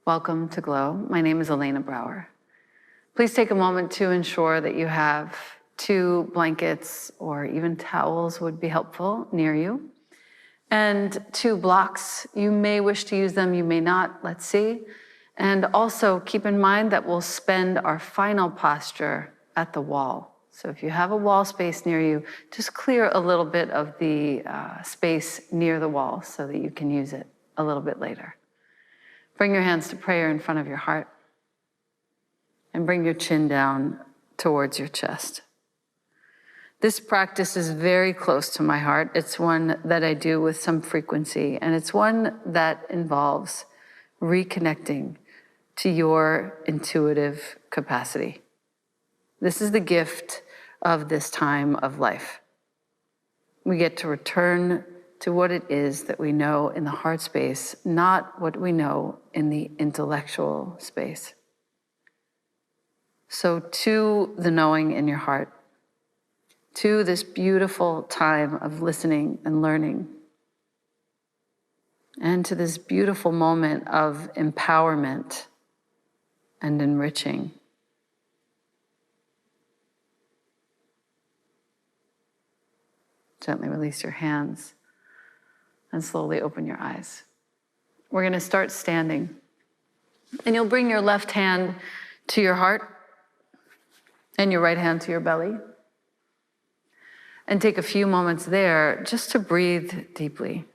Welcome to Glow. My name is Elena Brower. Please take a moment to ensure that you have 2 blankets or even towels would be helpful near you. And 2 blocks. You may wish to use them, you may not, let's see. And also keep in mind that we'll spend our final posture at the wall. So if you have a wall space near you, just clear a little bit of the space near the wall so that you can use it a little bit later. Bring your hands to prayer in front of your heart and bring your chin down towards your chest. This practice is very close to my heart. It's one that I do with some frequency, and it's one that involves reconnecting to your intuitive capacity. This is the gift of this time of life. We get to return to what it is that we know in the heart space, not what we know in the intellectual space. So to the knowing in your heart, to this beautiful time of listening and learning, and to this beautiful moment of empowerment and enriching. Gently release your hands and slowly open your eyes. We're going to start standing. And you'll bring your left hand to your heart and your right hand to your belly. And take a few moments there just to breathe deeply.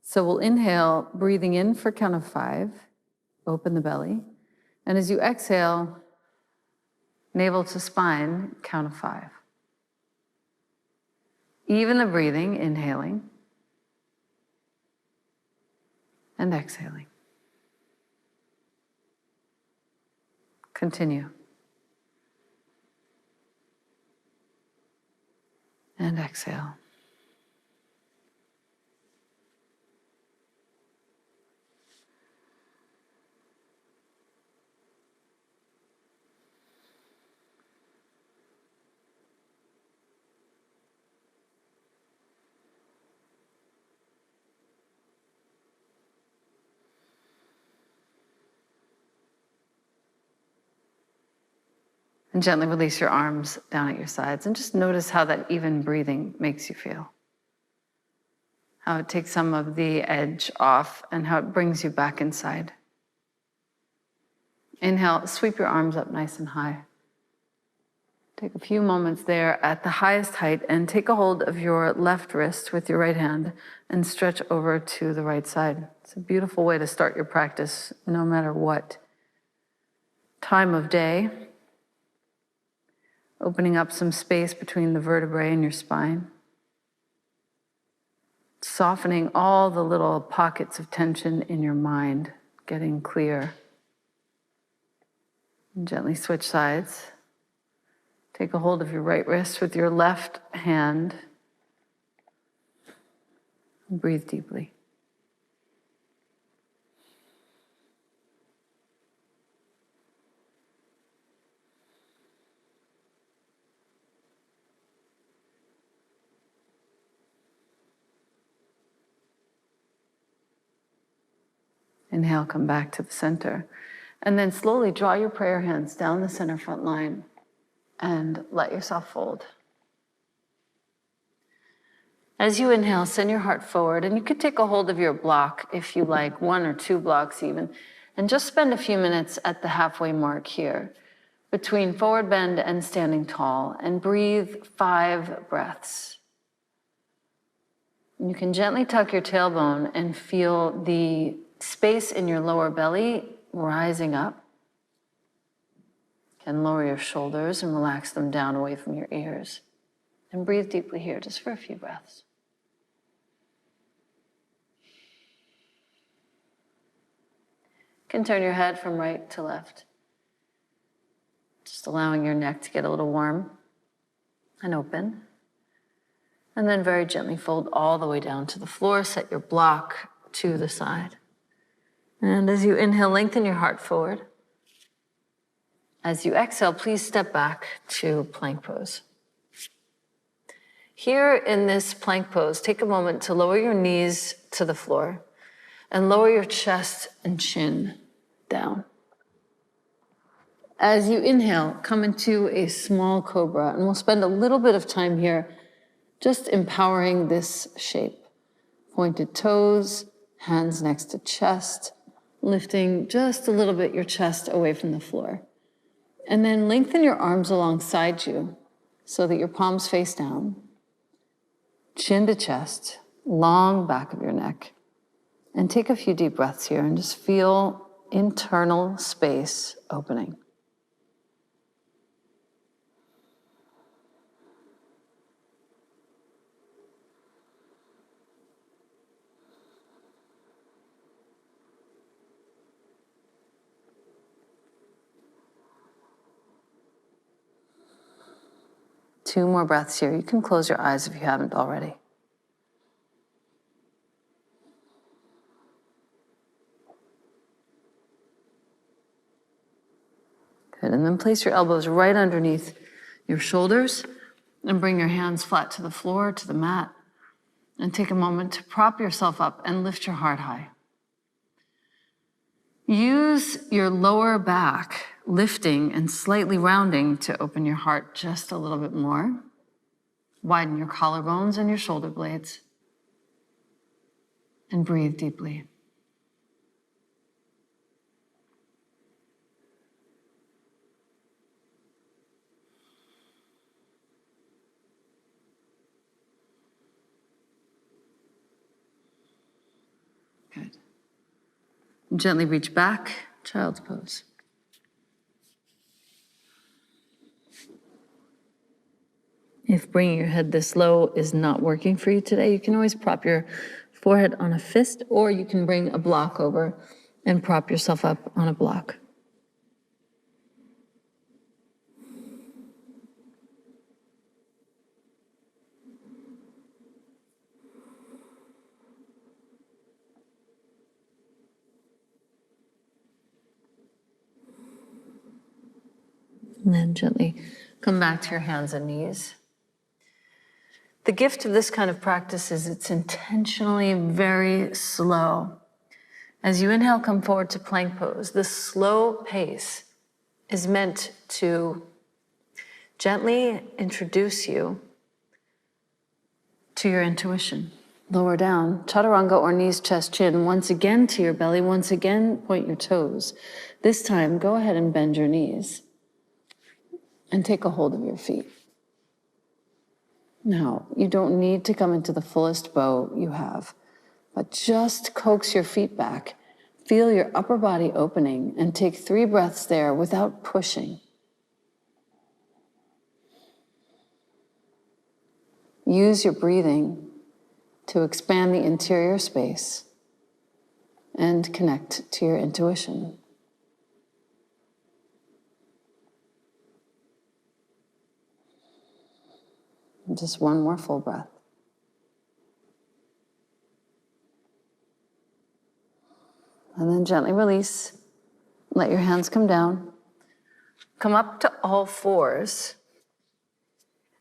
So we'll inhale, breathing in for count of 5, open the belly. And as you exhale, navel to spine, count of 5. Even the breathing, inhaling and exhaling. Continue. And exhale. And gently release your arms down at your sides and just notice how that even breathing makes you feel. How it takes some of the edge off and how it brings you back inside. Inhale, sweep your arms up nice and high. Take a few moments there at the highest height and take a hold of your left wrist with your right hand and stretch over to the right side. It's a beautiful way to start your practice no matter what time of day. Opening up some space between the vertebrae and your spine. Softening all the little pockets of tension in your mind, getting clear. And gently switch sides. Take a hold of your right wrist with your left hand. And breathe deeply. Inhale, come back to the center. And then slowly draw your prayer hands down the center front line and let yourself fold. As you inhale, send your heart forward, and you could take a hold of your block if you like, 1 or 2 blocks even, and just spend a few minutes at the halfway mark here between forward bend and standing tall, and breathe 5 breaths. And you can gently tuck your tailbone and feel the space in your lower belly rising up. You can lower your shoulders and relax them down away from your ears. And breathe deeply here, just for a few breaths. You can turn your head from right to left. Just allowing your neck to get a little warm and open. And then very gently fold all the way down to the floor. Set your block to the side. And as you inhale, lengthen your heart forward. As you exhale, please step back to plank pose. Here in this plank pose, take a moment to lower your knees to the floor and lower your chest and chin down. As you inhale, come into a small cobra, and we'll spend a little bit of time here just empowering this shape. Pointed toes, hands next to chest, lifting just a little bit your chest away from the floor. And then lengthen your arms alongside you so that your palms face down, chin to chest, long back of your neck. And take a few deep breaths here and just feel internal space opening. Two more breaths here. You can close your eyes if you haven't already. Good, and then place your elbows right underneath your shoulders and bring your hands flat to the floor, to the mat, and take a moment to prop yourself up and lift your heart high. Use your lower back lifting and slightly rounding to open your heart just a little bit more. Widen your collarbones and your shoulder blades. And breathe deeply. Good. And gently reach back, child's pose. If bringing your head this low is not working for you today, you can always prop your forehead on a fist, or you can bring a block over and prop yourself up on a block. And then gently come back to your hands and knees. The gift of this kind of practice is it's intentionally very slow. As you inhale, come forward to plank pose. This slow pace is meant to gently introduce you to your intuition. Lower down, chaturanga or knees, chest, chin. Once again to your belly. Once again, point your toes. This time, go ahead and bend your knees and take a hold of your feet. Now, you don't need to come into the fullest bow you have, but just coax your feet back. Feel your upper body opening and take 3 breaths there without pushing. Use your breathing to expand the interior space and connect to your intuition. Just one more full breath. And then gently release. Let your hands come down. Come up to all fours.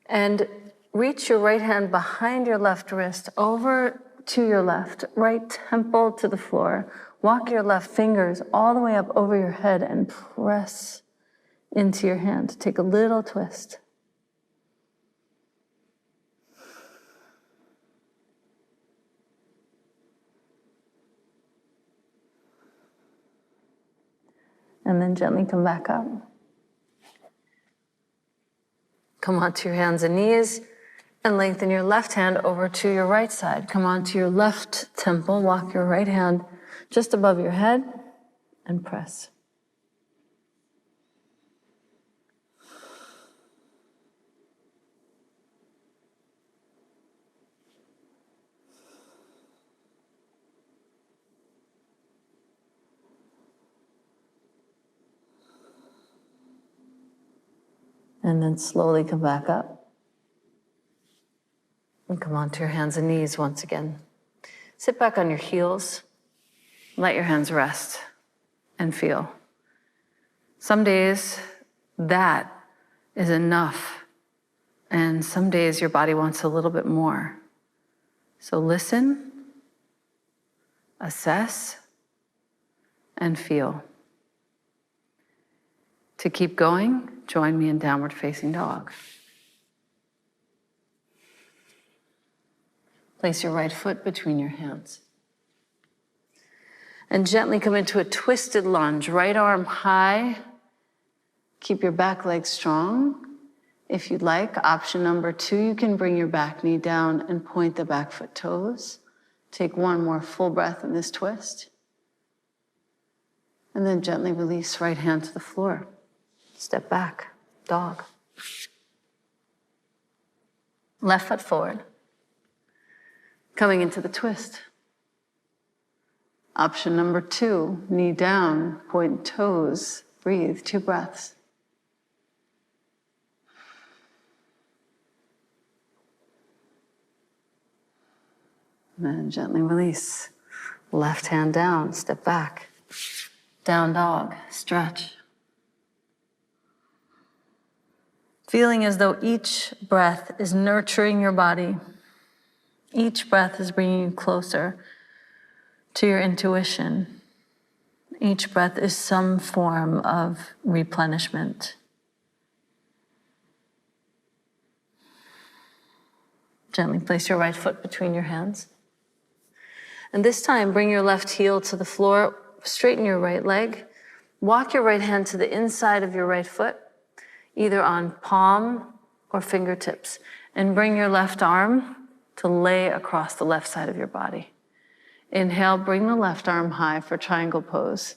And reach your right hand behind your left wrist over to your left, right temple to the floor. Walk your left fingers all the way up over your head and press into your hand. Take a little twist. And then gently come back up. Come onto your hands and knees and lengthen your left hand over to your right side. Come onto your left temple, walk your right hand just above your head and press. And then slowly come back up. And come onto your hands and knees once again. Sit back on your heels. Let your hands rest and feel. Some days that is enough. And some days your body wants a little bit more. So listen, assess, and feel. To keep going, join me in downward facing dog. Place your right foot between your hands. And gently come into a twisted lunge, right arm high. Keep your back leg strong. If you'd like, option number 2, you can bring your back knee down and point the back foot toes. Take one more full breath in this twist. And then gently release right hand to the floor. Step back, dog. Left foot forward. Coming into the twist. Option number 2, knee down, point toes, breathe, 2 breaths. And then gently release. Left hand down, step back. Down dog, stretch. Feeling as though each breath is nurturing your body. Each breath is bringing you closer to your intuition. Each breath is some form of replenishment. Gently place your right foot between your hands. And this time, bring your left heel to the floor, straighten your right leg, walk your right hand to the inside of your right foot, either on palm or fingertips, and bring your left arm to lay across the left side of your body. Inhale, bring the left arm high for triangle pose.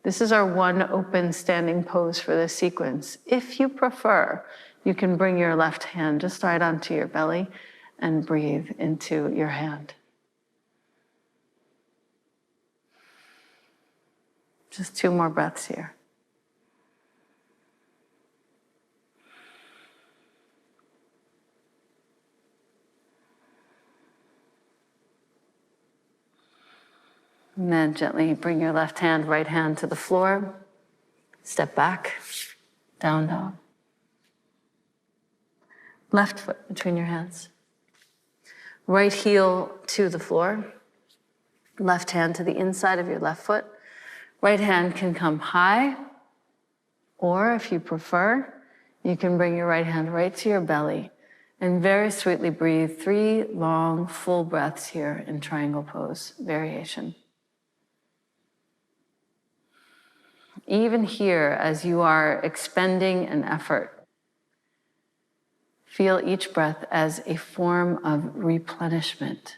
This is our one open standing pose for this sequence. If you prefer, you can bring your left hand just right onto your belly and breathe into your hand. Just 2 more breaths here. And then gently bring your left hand, right hand to the floor. Step back, down dog. Left foot between your hands. Right heel to the floor. Left hand to the inside of your left foot. Right hand can come high, or if you prefer, you can bring your right hand right to your belly and very sweetly breathe 3 long, full breaths here in triangle pose variation. Even here, as you are expending an effort, feel each breath as a form of replenishment.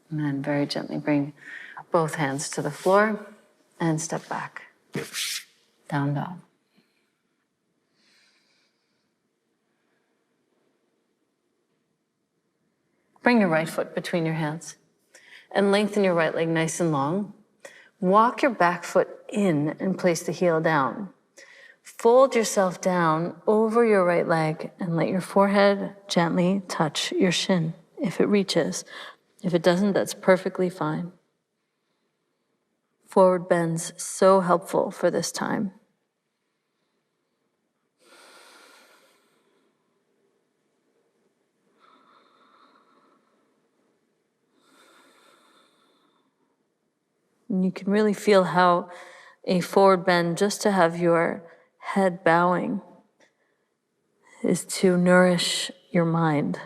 And then very gently bring both hands to the floor and step back. Down dog. Bring your right foot between your hands and lengthen your right leg nice and long. Walk your back foot in and place the heel down. Fold yourself down over your right leg and let your forehead gently touch your shin if it reaches. If it doesn't, that's perfectly fine. Forward bends, so helpful for this time. And you can really feel how a forward bend, just to have your head bowing, is to nourish your mind.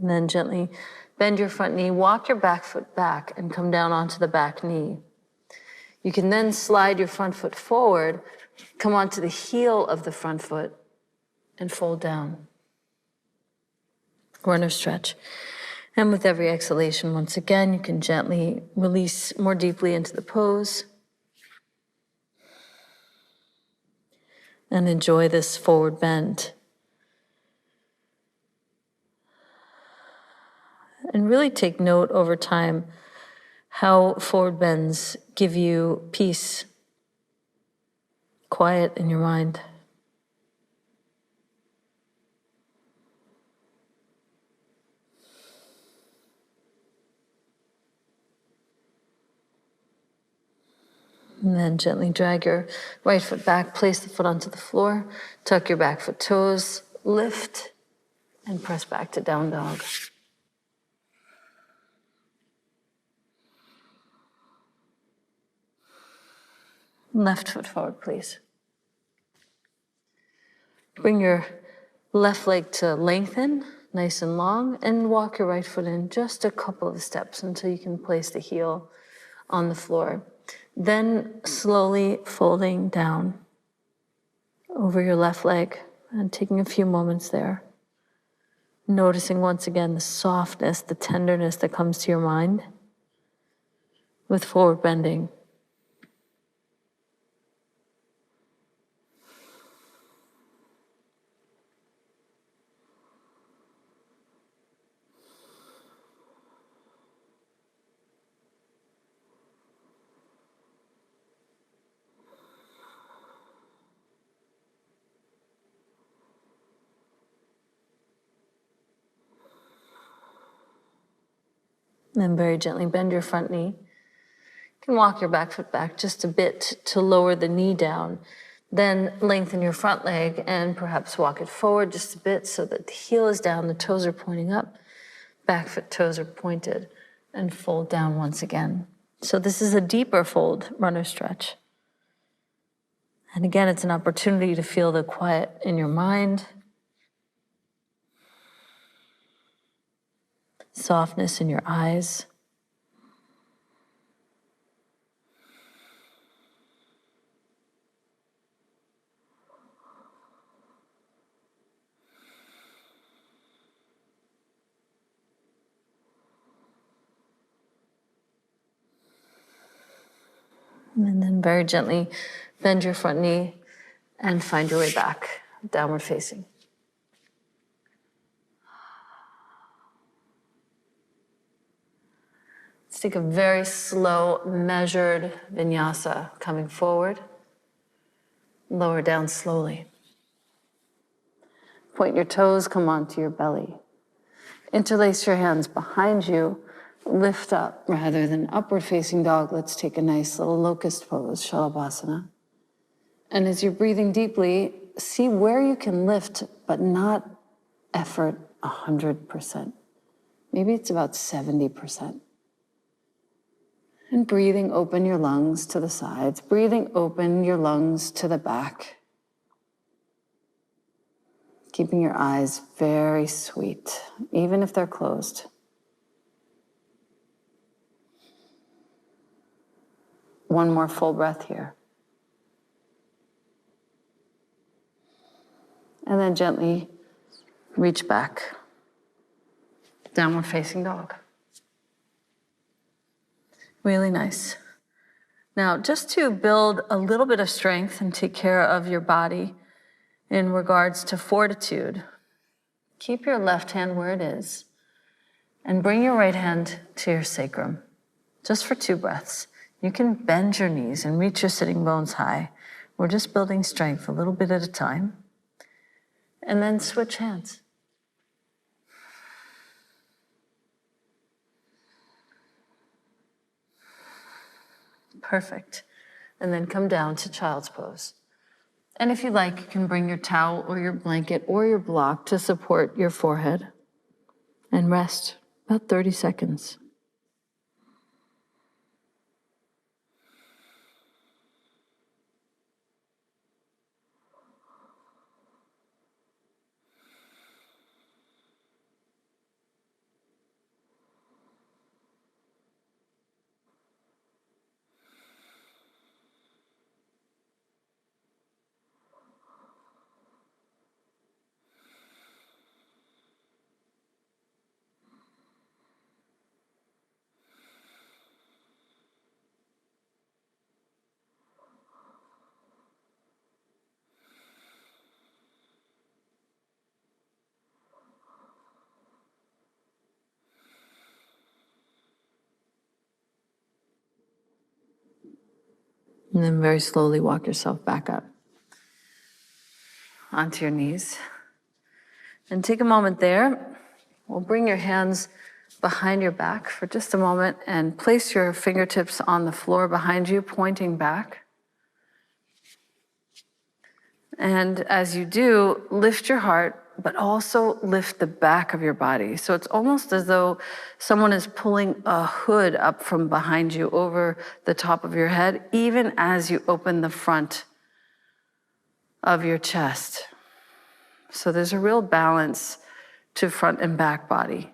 And then gently bend your front knee, walk your back foot back and come down onto the back knee. You can then slide your front foot forward, come onto the heel of the front foot and fold down. Runner stretch. And with every exhalation, once again, you can gently release more deeply into the pose. And enjoy this forward bend. And really take note over time how forward bends give you peace, quiet in your mind. And then gently drag your right foot back, place the foot onto the floor, tuck your back foot toes, lift, and press back to down dog. Left foot forward, please. Bring your left leg to lengthen, nice and long, and walk your right foot in just a couple of steps until you can place the heel on the floor. Then slowly folding down over your left leg and taking a few moments there. Noticing once again the softness, the tenderness that comes to your mind with forward bending. Then very gently bend your front knee. You can walk your back foot back just a bit to lower the knee down. Then lengthen your front leg and perhaps walk it forward just a bit so that the heel is down, the toes are pointing up, back foot toes are pointed, and fold down once again. So this is a deeper fold, runner stretch. And again, it's an opportunity to feel the quiet in your mind, softness in your eyes. And then very gently bend your front knee and find your way back, downward facing. Let's take a very slow, measured vinyasa coming forward. Lower down slowly. Point your toes, come onto your belly. Interlace your hands behind you. Lift up rather than upward facing dog. Let's take a nice little locust pose, Shalabhasana. And as you're breathing deeply, see where you can lift, but not effort 100%. Maybe it's about 70%. And breathing open your lungs to the sides, breathing open your lungs to the back. Keeping your eyes very sweet, even if they're closed. One more full breath here. And then gently reach back. Downward facing dog. Really nice. Now, just to build a little bit of strength and take care of your body in regards to fortitude, keep your left hand where it is and bring your right hand to your sacrum, just for 2 breaths. You can bend your knees and reach your sitting bones high. We're just building strength a little bit at a time. And then switch hands. Perfect. And then come down to child's pose. And if you like, you can bring your towel or your blanket or your block to support your forehead and rest about 30 seconds. And then very slowly walk yourself back up onto your knees. And take a moment there. We'll bring your hands behind your back for just a moment and place your fingertips on the floor behind you, pointing back. And as you do, lift your heart, but also lift the back of your body. So it's almost as though someone is pulling a hood up from behind you over the top of your head, even as you open the front of your chest. So there's a real balance to front and back body.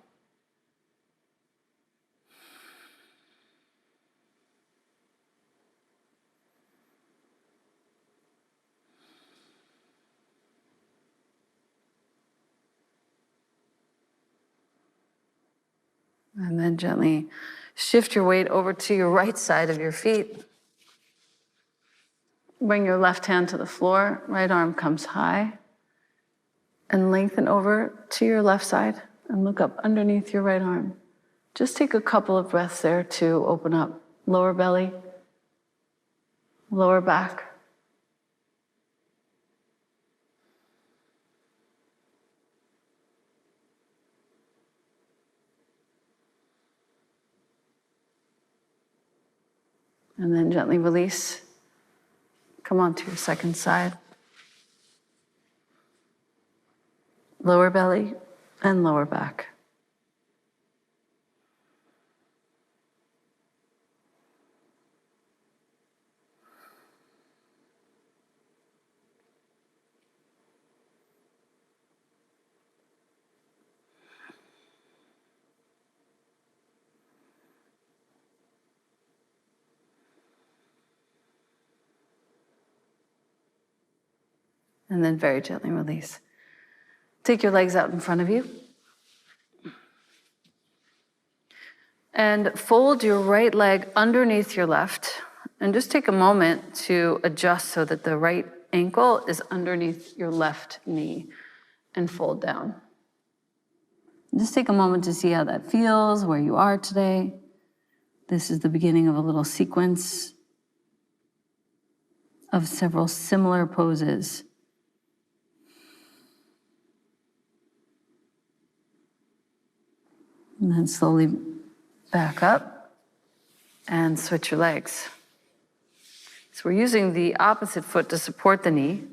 And then gently shift your weight over to your right side of your feet. Bring your left hand to the floor, right arm comes high. And lengthen over to your left side and look up underneath your right arm. Just take a couple of breaths there to open up lower belly, lower back. And then gently release. Come on to your second side. Lower belly and lower back. And then very gently release. Take your legs out in front of you. And fold your right leg underneath your left. And just take a moment to adjust so that the right ankle is underneath your left knee. And fold down. Just take a moment to see how that feels, where you are today. This is the beginning of a little sequence of several similar poses. And then slowly back up and switch your legs. So we're using the opposite foot to support the knee.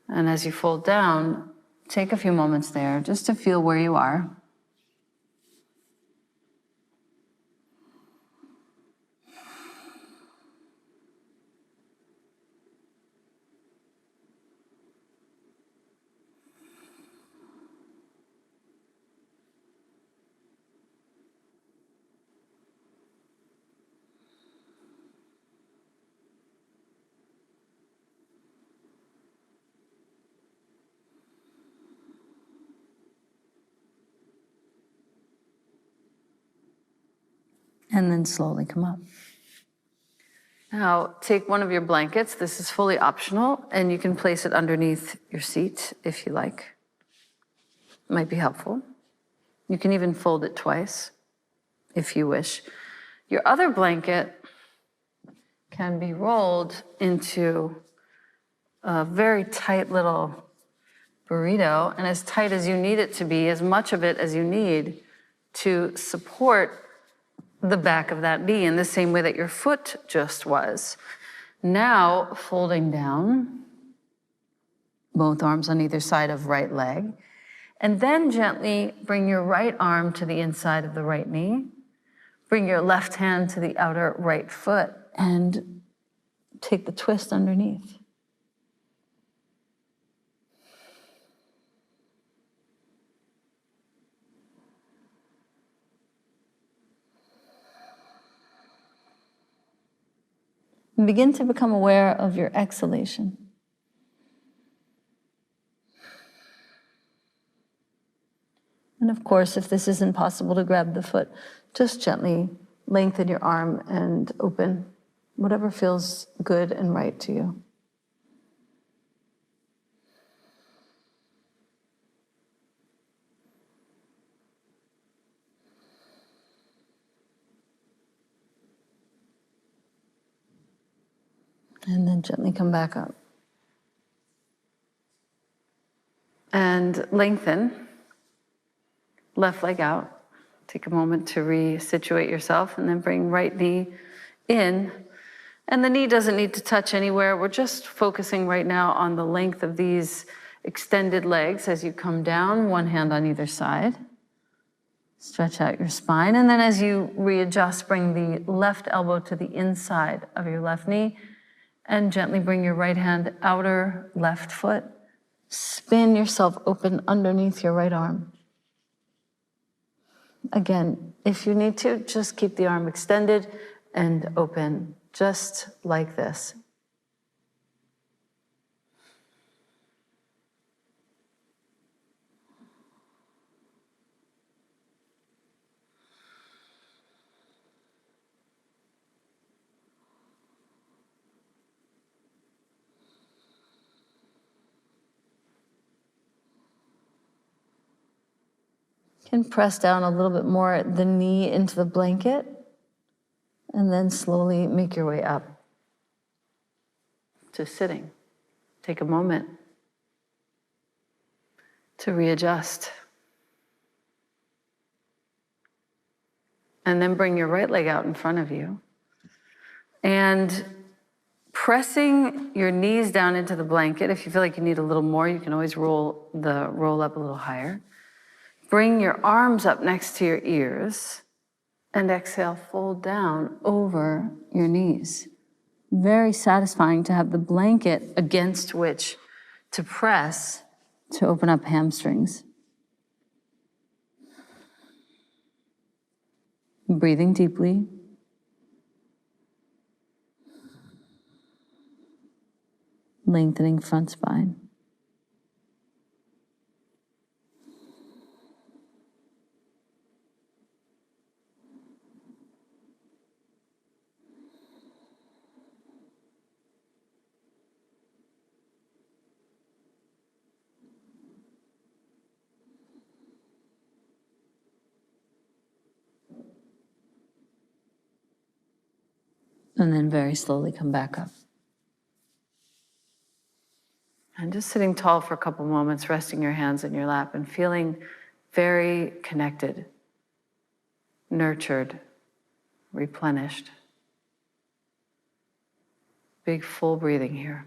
And as you fold down, take a few moments there just to feel where you are. And then slowly come up. Now, take one of your blankets. This is fully optional, and you can place it underneath your seat if you like. It might be helpful. You can even fold it twice if you wish. Your other blanket can be rolled into a very tight little burrito, and as tight as you need it to be, as much of it as you need to support the back of that knee in the same way that your foot just was. Now, folding down, both arms on either side of right leg, and then gently bring your right arm to the inside of the right knee, bring your left hand to the outer right foot, and take the twist underneath. And begin to become aware of your exhalation. And of course, if this isn't possible to grab the foot, just gently lengthen your arm and open whatever feels good and right to you. And then gently come back up. And lengthen. Left leg out Take a moment to resituate yourself and then bring right knee in. And the knee doesn't need to touch anywhere. We're just focusing right now on the length of these extended legs as you come down, one hand on either side. Stretch out your spine. And then as you readjust, bring the left elbow to the inside of your left knee and gently bring your right hand outer left foot. Spin yourself open underneath your right arm. Again, if you need to, just keep the arm extended and open, just like this. Can press down a little bit more the knee into the blanket and then slowly make your way up to sitting. Take a moment to readjust. And then bring your right leg out in front of you. And pressing your knees down into the blanket. If you feel like you need a little more, you can always roll up a little higher. Bring your arms up next to your ears and exhale, fold down over your knees. Very satisfying to have the blanket against which to press to open up hamstrings. Breathing deeply. Lengthening front spine. And then very slowly come back up. And just sitting tall for a couple moments, resting your hands in your lap and feeling very connected, nurtured, replenished. Big full breathing here.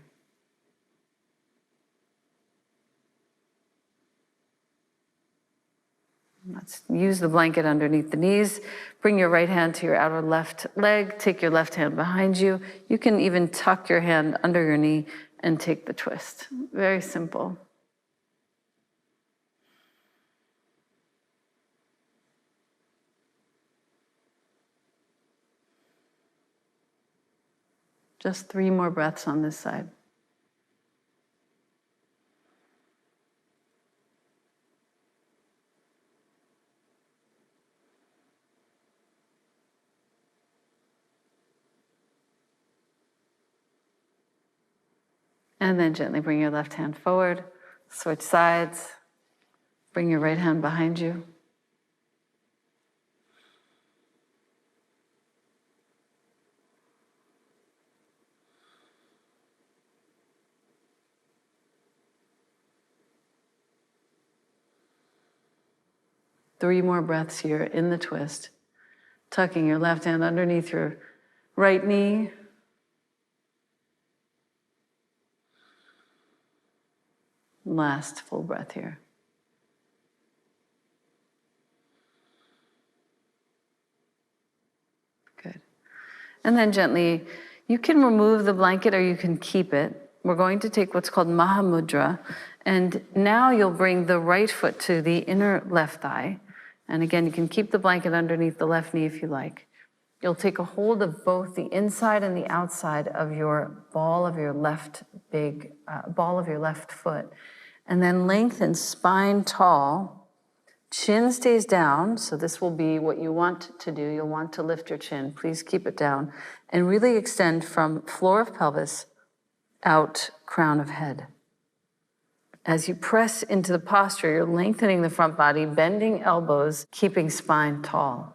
Let's use the blanket underneath the knees. Bring your right hand to your outer left leg. Take your left hand behind you. You can even tuck your hand under your knee and take the twist. Very simple. Just 3 more breaths on this side. And then gently bring your left hand forward, switch sides, bring your right hand behind you. Three more breaths here in the twist, tucking your left hand underneath your right knee. Last full breath here. Good. And then gently, you can remove the blanket or you can keep it. We're going to take what's called Mahamudra. And now you'll bring the right foot to the inner left thigh. And again, you can keep the blanket underneath the left knee if you like. You'll take a hold of both the inside and the outside of your ball of your left foot. And then lengthen spine tall. Chin stays down, so this will be what you want to do. You'll want to lift your chin. Please keep it down. And really extend from floor of pelvis out crown of head. As you press into the posture, you're lengthening the front body, bending elbows, keeping spine tall.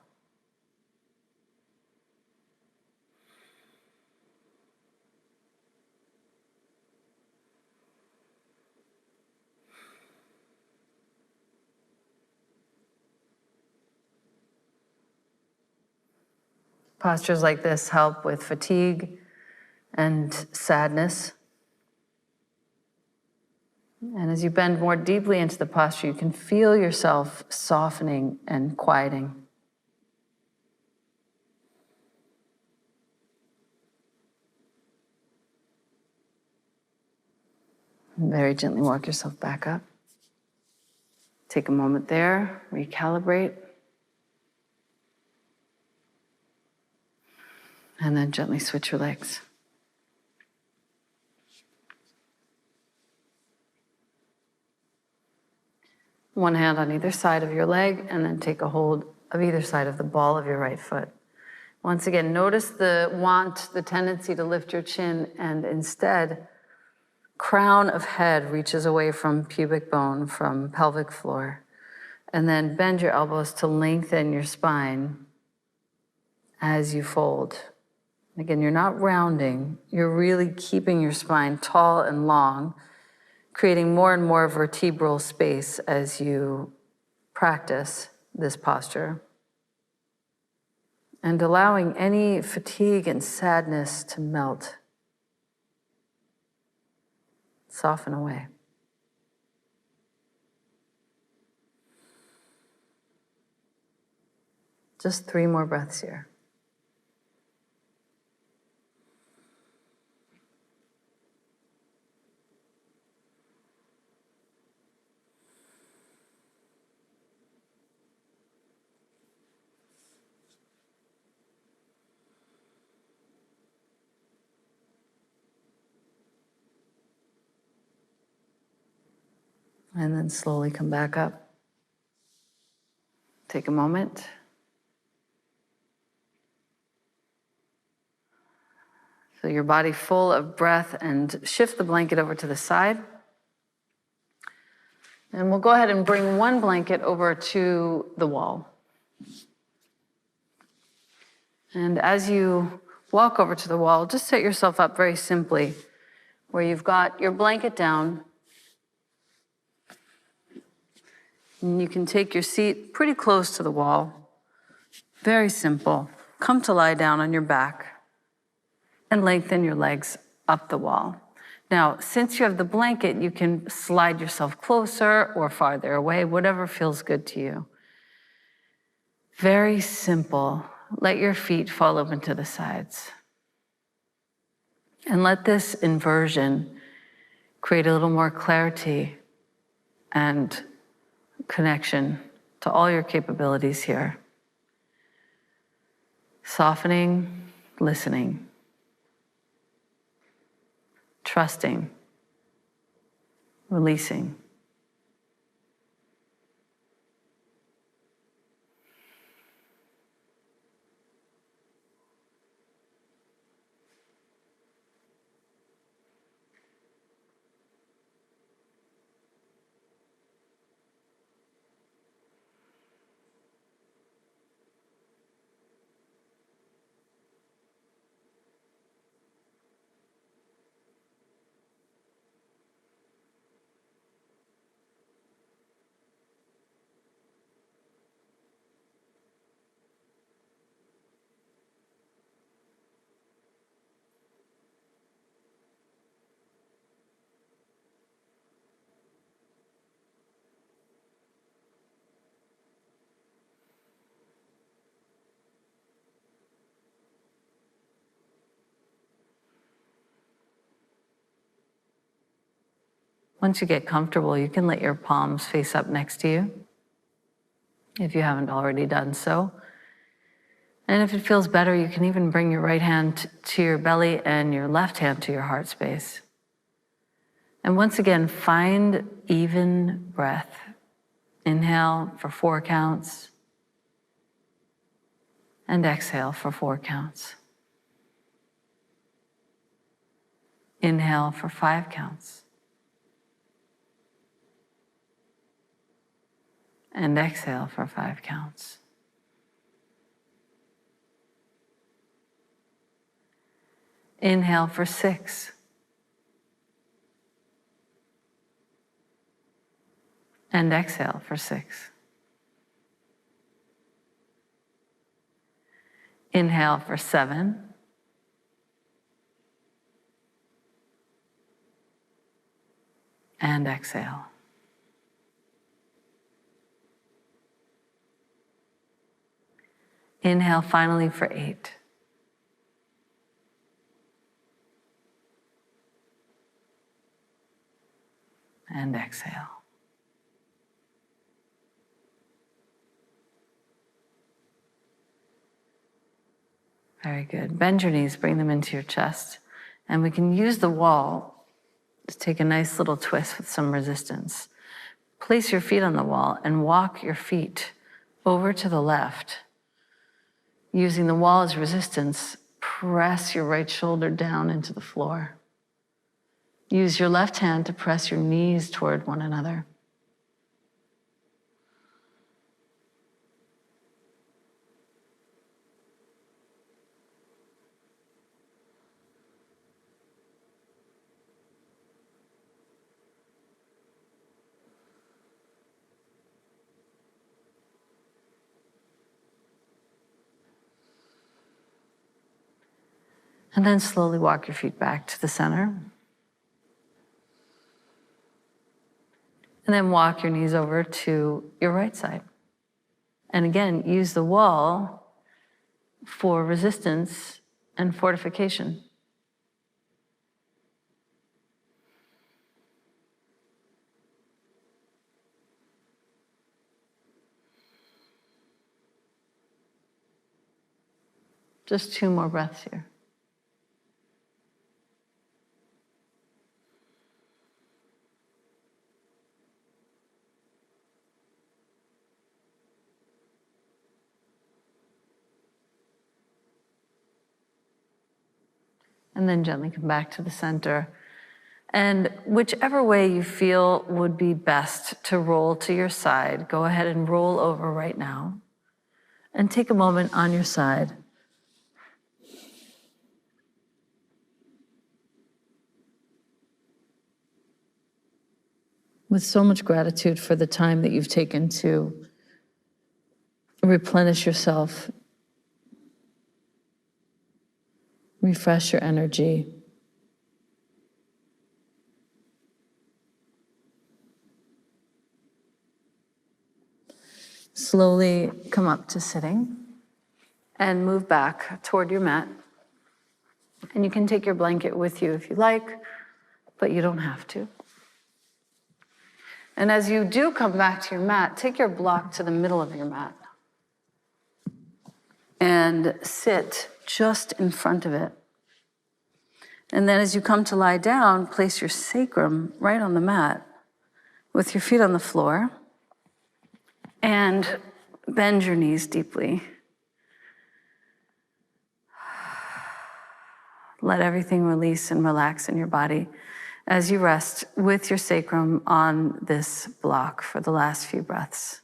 Postures like this help with fatigue and sadness. And as you bend more deeply into the posture, you can feel yourself softening and quieting. And very gently walk yourself back up. Take a moment there, recalibrate. And then gently switch your legs. One hand on either side of your leg, and then take a hold of either side of the ball of your right foot. Once again, notice the tendency to lift your chin, and instead, crown of head reaches away from pubic bone, from pelvic floor. And then bend your elbows to lengthen your spine as you fold. Again, you're not rounding, you're really keeping your spine tall and long, creating more and more vertebral space as you practice this posture. And allowing any fatigue and sadness to melt, soften away. Just 3 more breaths here. And then slowly come back up. Take a moment. Feel your body full of breath, and shift the blanket over to the side. And we'll go ahead and bring one blanket over to the wall. And as you walk over to the wall, just set yourself up very simply, where you've got your blanket down. And you can take your seat pretty close to the wall. Very simple. Come to lie down on your back and lengthen your legs up the wall. Now, since you have the blanket, you can slide yourself closer or farther away, whatever feels good to you. Very simple. Let your feet fall open to the sides. And let this inversion create a little more clarity and connection to all your capabilities here. Softening, listening, trusting, releasing. Once you get comfortable, you can let your palms face up next to you, if you haven't already done so. And if it feels better, you can even bring your right hand to your belly and your left hand to your heart space. And once again, find even breath. Inhale for 4 counts. And exhale for 4 counts. Inhale for 5 counts. And exhale for 5 counts. Inhale for 6. And exhale for 6. Inhale for 7. And exhale. Inhale finally for 8. And exhale. Very good. Bend your knees, bring them into your chest. And we can use the wall to take a nice little twist with some resistance. Place your feet on the wall and walk your feet over to the left. Using the wall as resistance, press your right shoulder down into the floor. Use your left hand to press your knees toward one another. And then slowly walk your feet back to the center. And then walk your knees over to your right side. And again, use the wall for resistance and fortification. Just 2 more breaths here. And then gently come back to the center. And whichever way you feel would be best to roll to your side, go ahead and roll over right now. And take a moment on your side. With so much gratitude for the time that you've taken to replenish yourself, refresh your energy. Slowly come up to sitting and move back toward your mat. And you can take your blanket with you if you like, but you don't have to. And as you do come back to your mat, take your block to the middle of your mat and sit just in front of it. And then as you come to lie down, place your sacrum right on the mat with your feet on the floor and bend your knees deeply. Let everything release and relax in your body as you rest with your sacrum on this block for the last few breaths.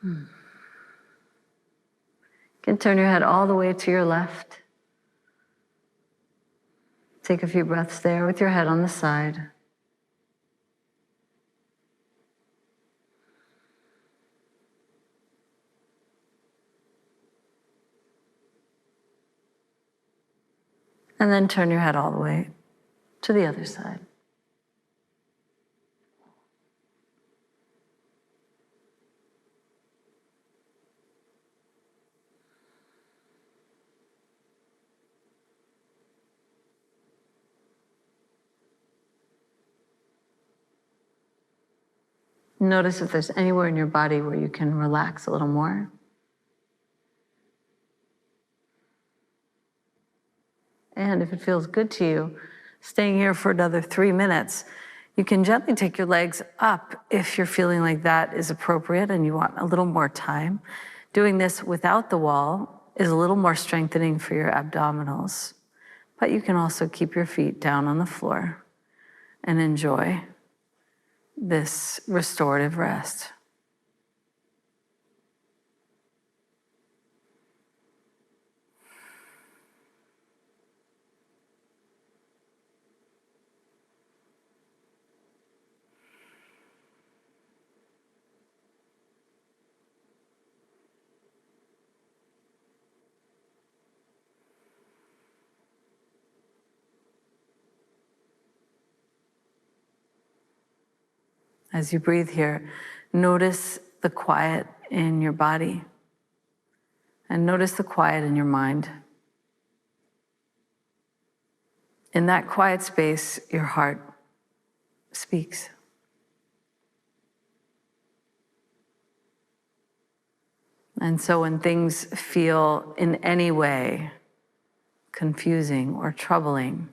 You can turn your head all the way to your left. Take a few breaths there with your head on the side. And then turn your head all the way to the other side. Notice if there's anywhere in your body where you can relax a little more. And if it feels good to you, staying here for another 3 minutes, you can gently take your legs up if you're feeling like that is appropriate and you want a little more time. Doing this without the wall is a little more strengthening for your abdominals. But you can also keep your feet down on the floor and enjoy this restorative rest. As you breathe here, notice the quiet in your body and notice the quiet in your mind. In that quiet space, your heart speaks. And so when things feel in any way confusing or troubling,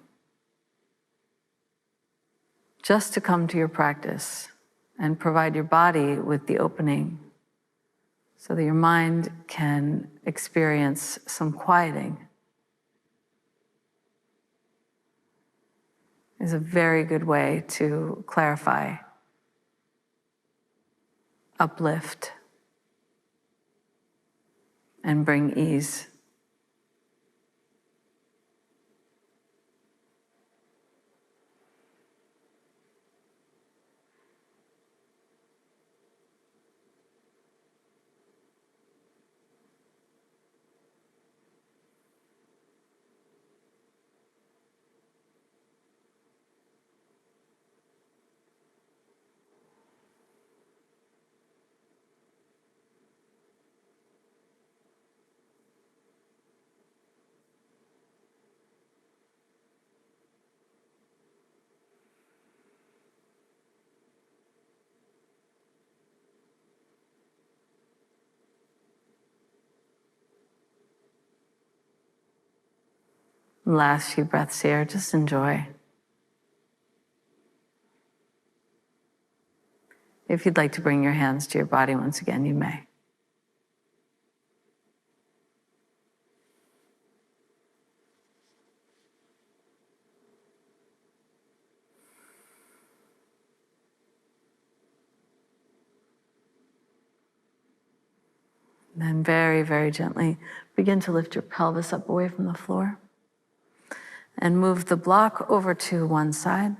just to come to your practice and provide your body with the opening so that your mind can experience some quieting is a very good way to clarify, uplift, and bring ease. Last few breaths here, just enjoy. If you'd like to bring your hands to your body once again, you may. Then very, very gently begin to lift your pelvis up away from the floor and move the block over to one side.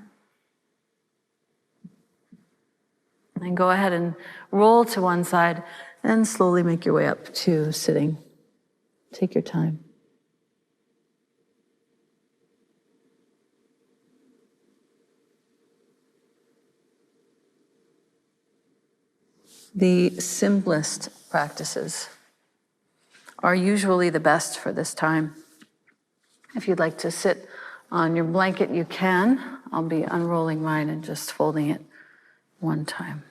And go ahead and roll to one side and slowly make your way up to sitting. Take your time. The simplest practices are usually the best for this time. If you'd like to sit on your blanket, you can. I'll be unrolling mine and just folding it one time.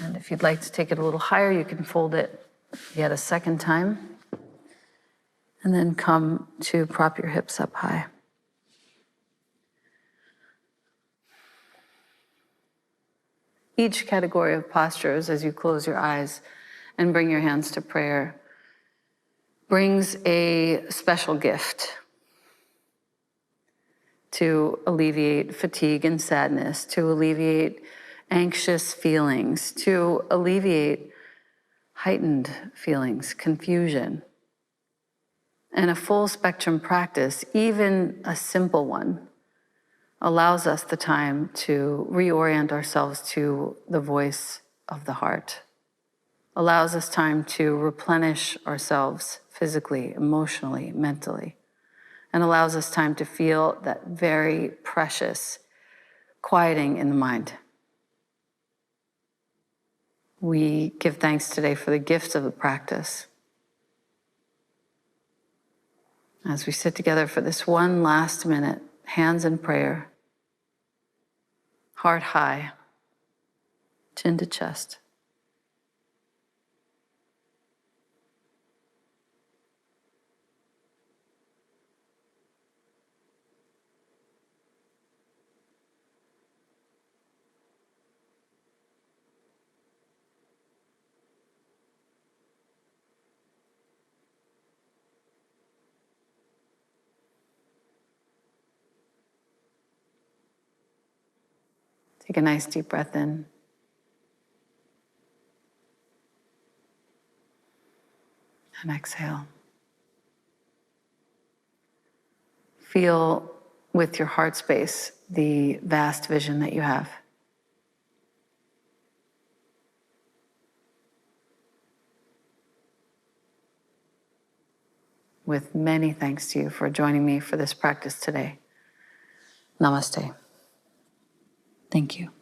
And if you'd like to take it a little higher, you can fold it yet a second time. And then come to prop your hips up high. Each category of postures, as you close your eyes and bring your hands to prayer, brings a special gift to alleviate fatigue and sadness, to alleviate anxious feelings, to alleviate heightened feelings, confusion. And a full spectrum practice, even a simple one, allows us the time to reorient ourselves to the voice of the heart, allows us time to replenish ourselves physically, emotionally, mentally, and allows us time to feel that very precious quieting in the mind. We give thanks today for the gifts of the practice. As we sit together for this one last minute, hands in prayer, heart high, chin to chest. Take a nice deep breath in. And exhale. Feel with your heart space the vast vision that you have. With many thanks to you for joining me for this practice today. Namaste. Thank you.